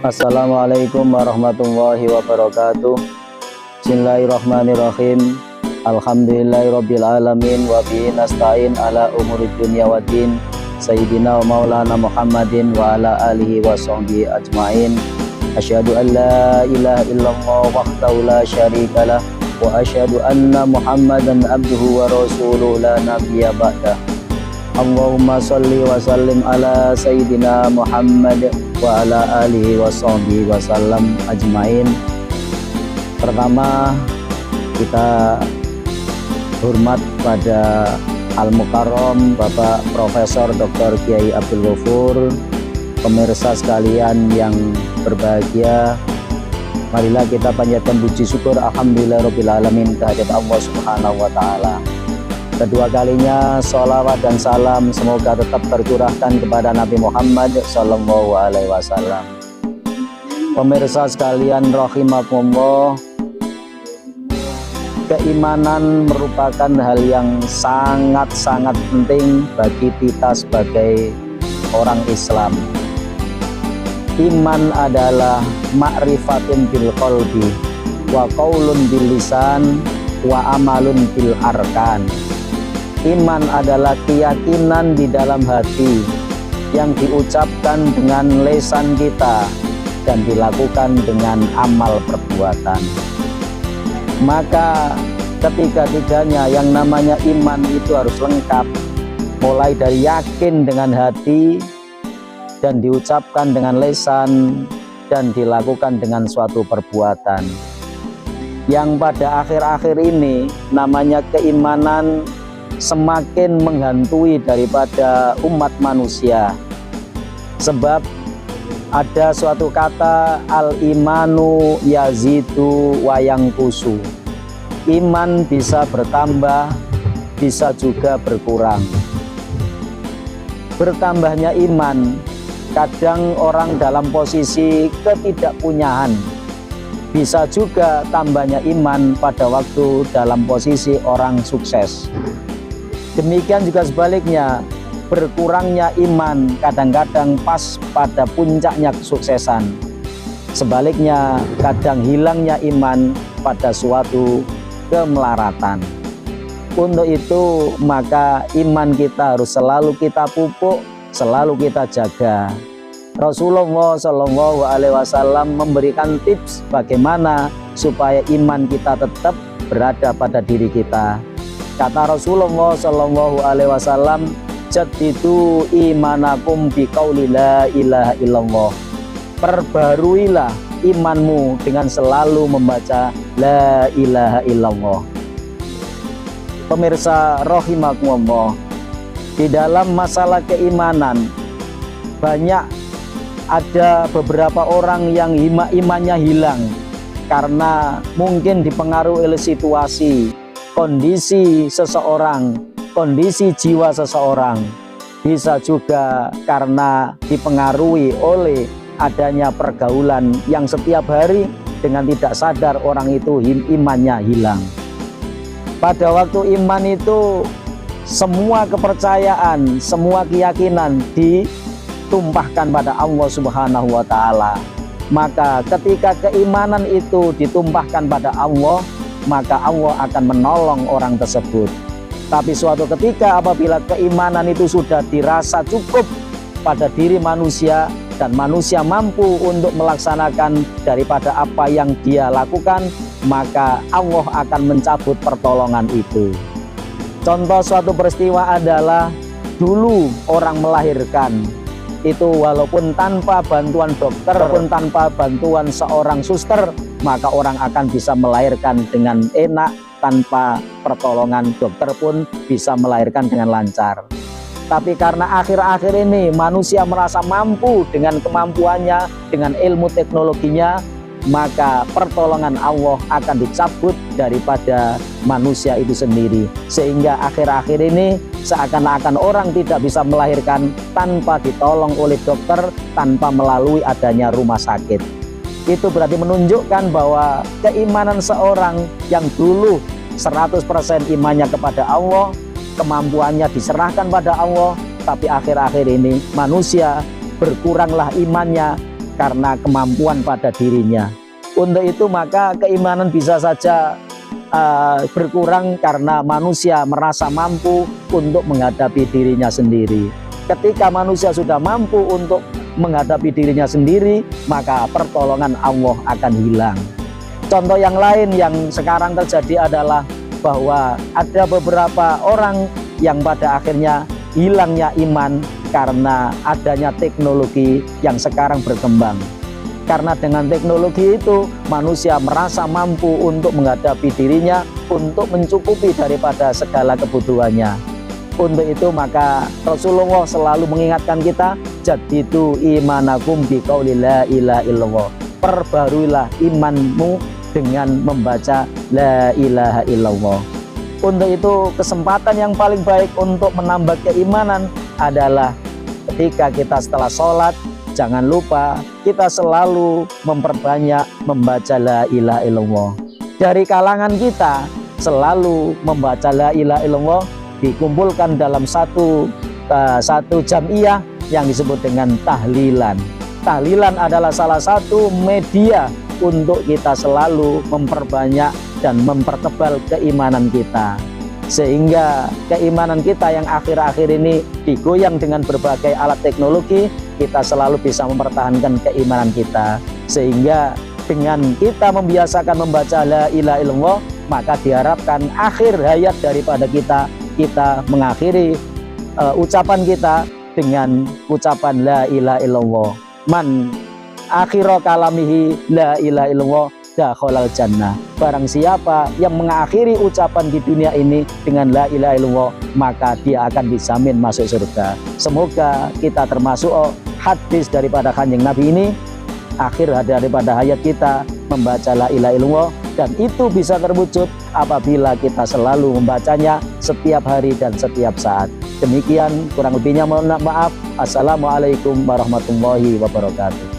Assalamualaikum warahmatullahi wabarakatuh. Bismillahirrahmanirrahim. Alhamdulillahirabbil alamin wa bihi nasta'in ala umuri dunya waddin. Sayyidina wa maulana Muhammadin wa ala alihi wa sahbihi ajmain. Asyhadu an la ilaha illallah wahdahu la syarikalah wa asyhadu anna Muhammadan abduhu wa rasuluhu la nabiyya ba'dah. Allahumma sholli wa sallim ala Sayyidina Muhammad wa ala alihi wa sahbihi wa sallam ajmain. Pertama, kita hormat pada Al-Mukarram Bapak Profesor Dr. Kiai Abdul Ghafur. Pemirsa sekalian yang berbahagia, marilah kita panjatkan puji syukur alhamdulillahirabbil alamin kehadirat Allah Subhanahu wa taala. Kedua kalinya sholawat dan salam semoga tetap tercurahkan kepada Nabi Muhammad Sallallahu Alaihi Wasallam. Pemirsa sekalian rahimakumullah, keimanan merupakan hal yang sangat-sangat penting bagi kita sebagai orang Islam. Iman adalah ma'rifatun bil qalbi wa qaulun bil lisan wa amalun bil arkan. Iman adalah keyakinan di dalam hati yang diucapkan dengan lisan kita dan dilakukan dengan amal perbuatan. Maka ketiga-tiganya yang namanya iman itu harus lengkap, mulai dari yakin dengan hati dan diucapkan dengan lisan dan dilakukan dengan suatu perbuatan. Yang pada akhir-akhir ini namanya keimanan semakin menghantui daripada umat manusia, sebab ada suatu kata al-imanu yazidu wa yanqusu. Iman bisa bertambah, bisa juga berkurang. Bertambahnya iman, kadang orang dalam posisi ketidakpunyaan. Bisa juga tambahnya iman pada waktu dalam posisi orang sukses. Demikian juga sebaliknya, berkurangnya iman kadang-kadang pas pada puncaknya kesuksesan. Sebaliknya, kadang hilangnya iman pada suatu kemelaratan. Untuk itu, maka iman kita harus selalu kita pupuk, selalu kita jaga. Rasulullah Shallallahu Alaihi Wasallam memberikan tips bagaimana supaya iman kita tetap berada pada diri kita. Kata Rasulullah Shallallahu Alaihi Wasallam, jaddidu imanakum biqauli la ilaha illallah. Perbaruilah imanmu dengan selalu membaca la ilaha illallah. Pemirsa rahimakumullah, di dalam masalah keimanan banyak ada beberapa orang yang imannya hilang karena mungkin dipengaruhi oleh situasi, kondisi seseorang, kondisi jiwa seseorang. Bisa juga karena dipengaruhi oleh adanya pergaulan yang setiap hari dengan tidak sadar orang itu imannya hilang. Pada waktu iman itu semua kepercayaan, semua keyakinan ditumpahkan pada Allah Subhanahu wa taala. Maka ketika keimanan itu ditumpahkan pada Allah, maka Allah akan menolong orang tersebut. Tapi suatu ketika apabila keimanan itu sudah dirasa cukup pada diri manusia dan manusia mampu untuk melaksanakan daripada apa yang dia lakukan, maka Allah akan mencabut pertolongan itu. Contoh suatu peristiwa adalah dulu orang melahirkan itu walaupun tanpa bantuan dokter, walaupun tanpa bantuan seorang suster, maka orang akan bisa melahirkan dengan enak, tanpa pertolongan dokter pun bisa melahirkan dengan lancar. Tapi karena akhir-akhir ini manusia merasa mampu dengan kemampuannya, dengan ilmu teknologinya, maka pertolongan Allah akan dicabut daripada manusia itu sendiri. Sehingga akhir-akhir ini seakan-akan orang tidak bisa melahirkan tanpa ditolong oleh dokter, tanpa melalui adanya rumah sakit. Itu berarti menunjukkan bahwa keimanan seorang yang dulu 100% imannya kepada Allah, kemampuannya diserahkan pada Allah, tapi akhir-akhir ini manusia berkuranglah imannya karena kemampuan pada dirinya. Untuk itu maka keimanan bisa saja berkurang karena manusia merasa mampu untuk menghadapi dirinya sendiri. Ketika manusia sudah mampu untuk menghadapi dirinya sendiri, maka pertolongan Allah akan hilang. Contoh yang lain yang sekarang terjadi adalah bahwa ada beberapa orang yang pada akhirnya hilangnya iman karena adanya teknologi yang sekarang berkembang. Karena dengan teknologi itu manusia merasa mampu untuk menghadapi dirinya, untuk mencukupi daripada segala kebutuhannya. Untuk itu maka Rasulullah selalu mengingatkan kita, jadidu imanakum biqauli la ilaha illallah. Perbaruilah imanmu dengan membaca la ilaha illallah. Untuk itu kesempatan yang paling baik untuk menambah keimanan adalah ketika kita setelah sholat, jangan lupa kita selalu memperbanyak membaca la ilaha illallah. Dari kalangan kita selalu membaca la ilaha illallah dikumpulkan dalam satu jam'iyah yang disebut dengan tahlilan. Tahlilan adalah salah satu media untuk kita selalu memperbanyak dan mempertebal keimanan kita, sehingga keimanan kita yang akhir-akhir ini digoyang dengan berbagai alat teknologi, kita selalu bisa mempertahankan keimanan kita. Sehingga dengan kita membiasakan membaca la ilaha illallah, maka diharapkan akhir hayat daripada kita mengakhiri ucapan kita dengan ucapan la ilaha illallah. Man akhira kalamihi la ilaha illallah dakhalal jannah. Barang siapa yang mengakhiri ucapan di dunia ini dengan la ilaha illallah, maka dia akan dijamin masuk surga. Semoga kita termasuk hadis daripada Kanjeng Nabi ini, akhir daripada hayat kita membaca la ilaha illallah, dan itu bisa terwujud apabila kita selalu membacanya setiap hari dan setiap saat. Demikian, kurang lebihnya mohon maaf. Assalamualaikum warahmatullahi wabarakatuh.